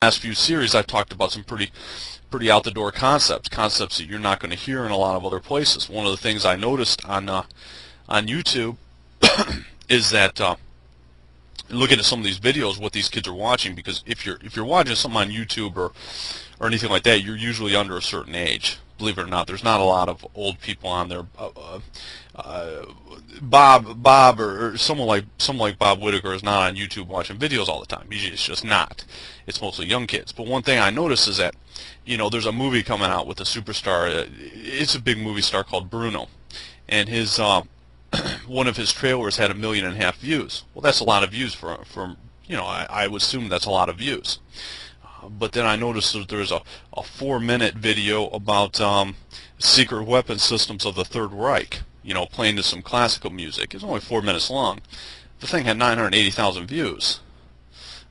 last few series I've talked about some pretty out the door concepts that you're not going to hear in a lot of other places. One of the things I noticed on YouTube is that looking at some of these videos, what these kids are watching, because if you're watching something on YouTube or anything like that, you're usually under a certain age. Believe it or not, there's not a lot of old people on there. Bob or someone like Bob Whitaker is not on YouTube watching videos all the time. It's just not. It's mostly young kids. But one thing I noticed is that, there's a movie coming out with a superstar. It's a big movie star called Bruno, and his one of his trailers had 1.5 million views. Well, that's a lot of views for I would assume that's a lot of views. But then I noticed that there's a 4-minute video about secret weapon systems of the Third Reich, playing to some classical music. It's only 4 minutes long. The thing had 980,000 views.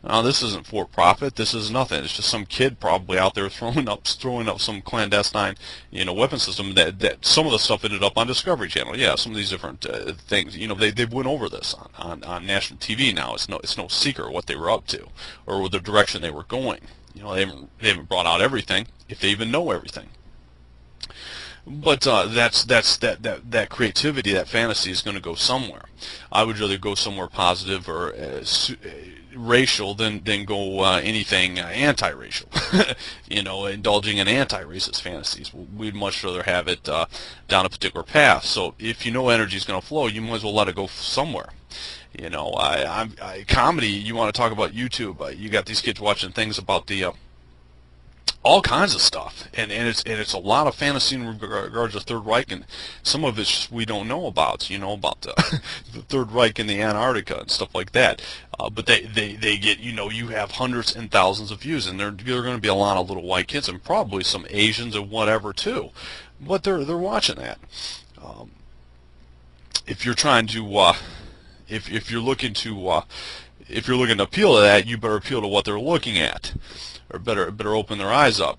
Now, this isn't for profit. This is nothing. It's just some kid probably out there throwing up some clandestine, weapon system. That some of the stuff ended up on Discovery Channel. Yeah, some of these different things. They went over this on national TV now. It's no secret what they were up to or the direction they were going. They haven't brought out everything, if they even know everything. But that creativity, that fantasy is going to go somewhere. I would rather go somewhere positive or racial than go anything anti-racial. Indulging in anti-racist fantasies. We'd much rather have it down a particular path. So if energy is going to flow, you might as well let it go somewhere. Comedy. You want to talk about YouTube? You got these kids watching things about the all kinds of stuff, and it's a lot of fantasy in regards to Third Reich, and some of it we don't know about. About the Third Reich in the Antarctica and stuff like that. But they get you have hundreds and thousands of views, and there are going to be a lot of little white kids and probably some Asians and whatever too. But they're watching that. If you're trying to if you're looking to appeal to that, you better appeal to what they're looking at, or better open their eyes up.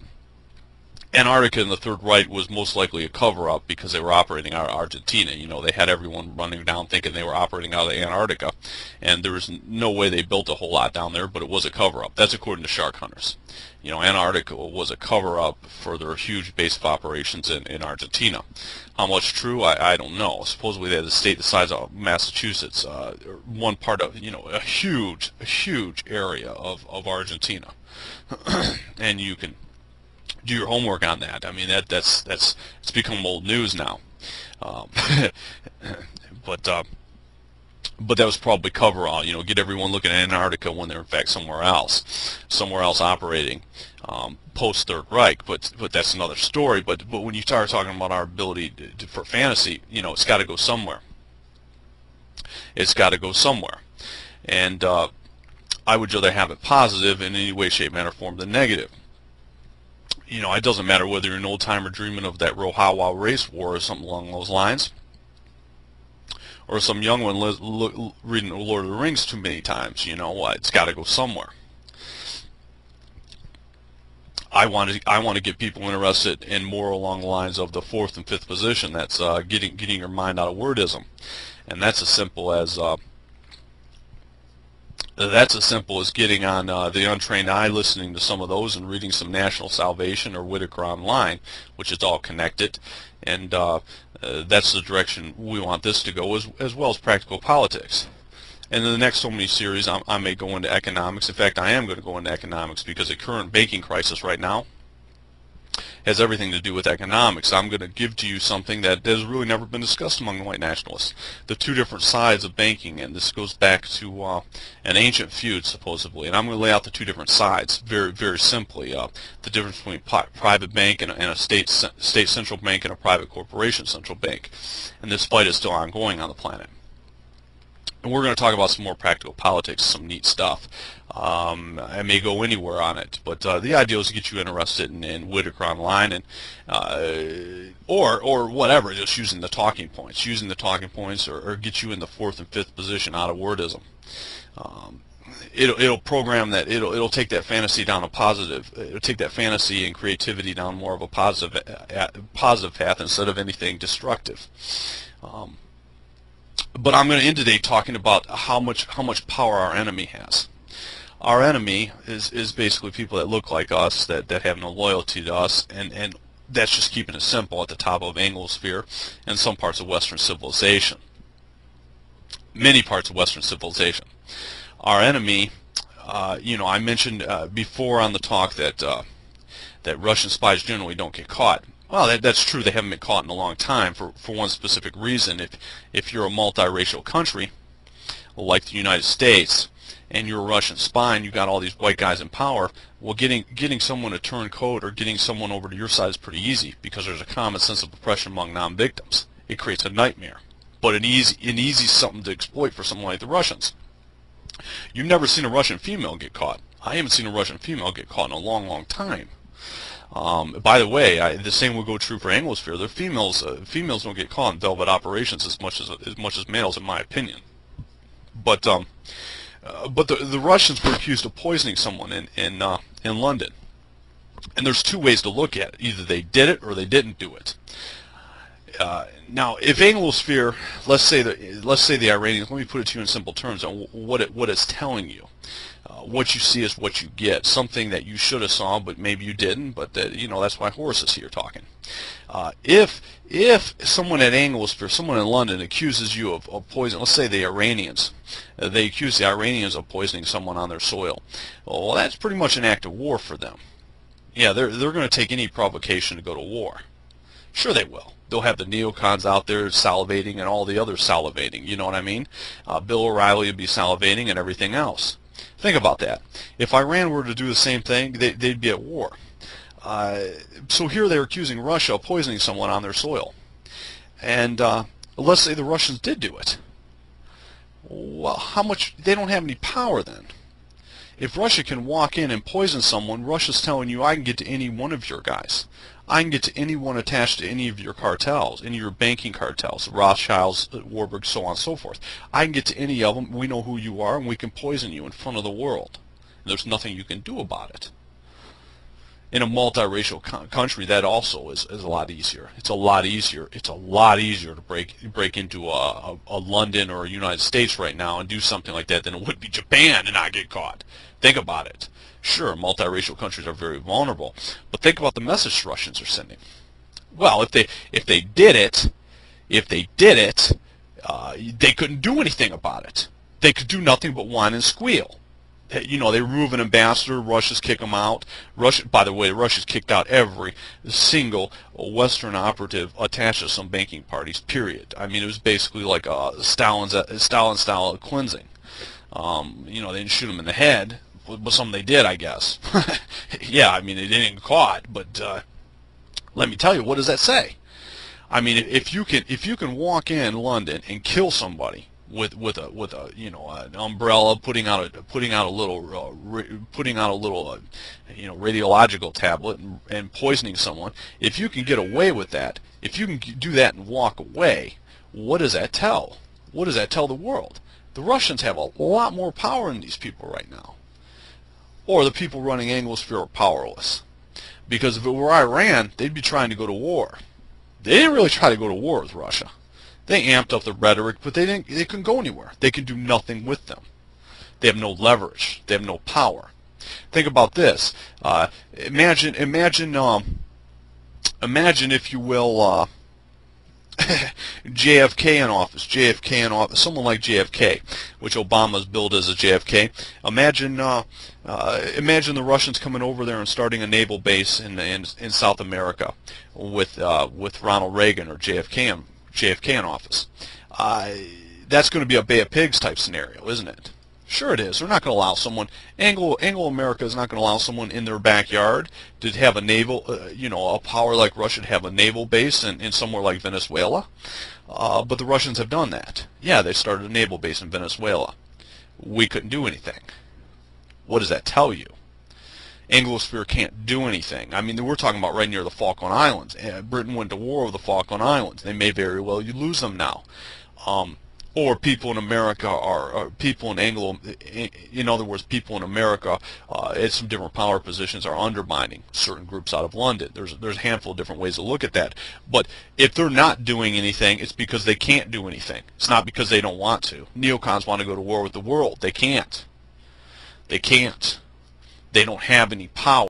Antarctica and the Third Reich was most likely a cover-up because they were operating out of Argentina. They had everyone running down thinking they were operating out of Antarctica, and there was no way they built a whole lot down there, but it was a cover-up. That's according to shark hunters. Antarctica was a cover-up for their huge base of operations in Argentina. How much true, I don't know. Supposedly they had a state the size of Massachusetts, one part of, a huge area of Argentina. And you can do your homework on that. I mean, that's it's become old news now. But that was probably cover-all. Get everyone looking at Antarctica when they're in fact somewhere else operating post Third Reich. But that's another story. But when you start talking about our ability for fantasy, it's got to go somewhere. It's got to go somewhere, and I would rather have it positive in any way, shape, manner, form than negative. It doesn't matter whether you're an old-timer dreaming of that Rohawa race war or something along those lines, or some young one reading The Lord of the Rings too many times. It's got to go somewhere. I want to get people interested in more along the lines of the fourth and fifth position. That's getting your mind out of wordism, and that's as simple as getting on the untrained eye, listening to some of those, and reading some National Salvation or Whitaker Online, which is all connected. And that's the direction we want this to go, as well as practical politics. And in the next so many series, I may go into economics. In fact, I am going to go into economics because the current banking crisis right now has everything to do with economics. I'm going to give to you something that has really never been discussed among the white nationalists. The two different sides of banking, and this goes back to an ancient feud, supposedly. And I'm going to lay out the two different sides very, very simply. The difference between private bank and a state central bank and a private corporation central bank. And this fight is still ongoing on the planet. And we're going to talk about some more practical politics, some neat stuff. I may go anywhere on it, but the idea is to get you interested in Whitaker Online, and or whatever, just using the talking points, or get you in the fourth and fifth position out of wordism. It'll program that. It'll take that fantasy down a positive. It'll take that fantasy and creativity down more of a positive path instead of anything destructive. But I'm going to end today talking about how much power our enemy has. Our enemy is basically people that look like us, that have no loyalty to us, and that's just keeping it simple at the top of Anglosphere and some parts of Western civilization. Many parts of Western civilization. Our enemy, I mentioned before on the talk that Russian spies generally don't get caught. Well, that's true. They haven't been caught in a long time for one specific reason. If you're a multiracial country like the United States, and you're a Russian spy and you got all these white guys in power, well, getting someone to turn code or getting someone over to your side is pretty easy because there's a common sense of oppression among non-victims. It creates a nightmare, but an easy something to exploit for someone like the Russians. You've never seen a Russian female get caught. I haven't seen a Russian female get caught in a long, long time. By the way, the same would go true for Anglosphere. The females don't get caught in velvet operations as much as males, in my opinion. But the Russians were accused of poisoning someone in London, and there's two ways to look at it: either they did it or they didn't do it. Now, if Anglosphere, let's say the Iranians, let me put it to you in simple terms on what it's telling you. What you see is what you get. Something that you should have saw, but maybe you didn't. But that's why Horace is here talking. If someone at Anglosphere, someone in London, accuses you of poison, let's say the Iranians, they accuse the Iranians of poisoning someone on their soil. Well, that's pretty much an act of war for them. Yeah, they're going to take any provocation to go to war. Sure, they will. They'll have the neocons out there salivating and all the others salivating. You know what I mean? Bill O'Reilly would be salivating and everything else. Think about that. If Iran were to do the same thing, they'd be at war. So here they're accusing Russia of poisoning someone on their soil. And let's say the Russians did do it. Well, how much? They don't have any power then. If Russia can walk in and poison someone, Russia's telling you, I can get to any one of your guys. I can get to anyone attached to any of your cartels, any of your banking cartels, Rothschilds, Warburg, so on and so forth. I can get to any of them. We know who you are, and we can poison you in front of the world. And there's nothing you can do about it. In a multiracial country, that also is a lot easier. It's a lot easier. It's a lot easier to break into a London or a United States right now and do something like that than it would be Japan and not get caught. Think about it. Sure, multiracial countries are very vulnerable, but think about the message the Russians are sending. Well, if they did it, they couldn't do anything about it. They could do nothing but whine and squeal. They remove an ambassador, Russia's kick them out. By the way, Russia's kicked out every single Western operative attached to some banking parties, period. I mean, it was basically like a Stalin style cleansing. They didn't shoot them in the head, but some they did, I guess. Yeah, I mean, they didn't get caught, but let me tell you, what does that say? I mean, if you can walk in London and kill somebody with an umbrella, putting out a little radiological tablet and poisoning someone, if you can get away with that, if you can do that and walk away, what does that tell? What does that tell the world? The Russians have a lot more power than these people right now. Or the people running Anglosphere are powerless. Because if it were Iran, they'd be trying to go to war. They didn't really try to go to war with Russia. They amped up the rhetoric, but they couldn't go anywhere. They could do nothing with them. They have no leverage. They have no power. Think about this. Imagine, if you will, JFK in office, someone like JFK, which Obama's billed as a JFK. Imagine the Russians coming over there and starting a naval base in South America with Ronald Reagan or JFK in office. That's going to be a Bay of Pigs type scenario, isn't it? Sure it is. They're not going to allow someone, Anglo-America is not going to allow someone in their backyard to have a naval, a power like Russia to have a naval base in somewhere like Venezuela. But the Russians have done that. Yeah, they started a naval base in Venezuela. We couldn't do anything. What does that tell you? Anglosphere can't do anything. I mean, we're talking about right near the Falkland Islands. Britain went to war with the Falkland Islands. They may very well lose them now. Or people in America or people in in other words, people in America at some different power positions are undermining certain groups out of London. There's a handful of different ways to look at that. But if they're not doing anything, it's because they can't do anything. It's not because they don't want to. Neocons want to go to war with the world. They can't. They can't. They don't have any power.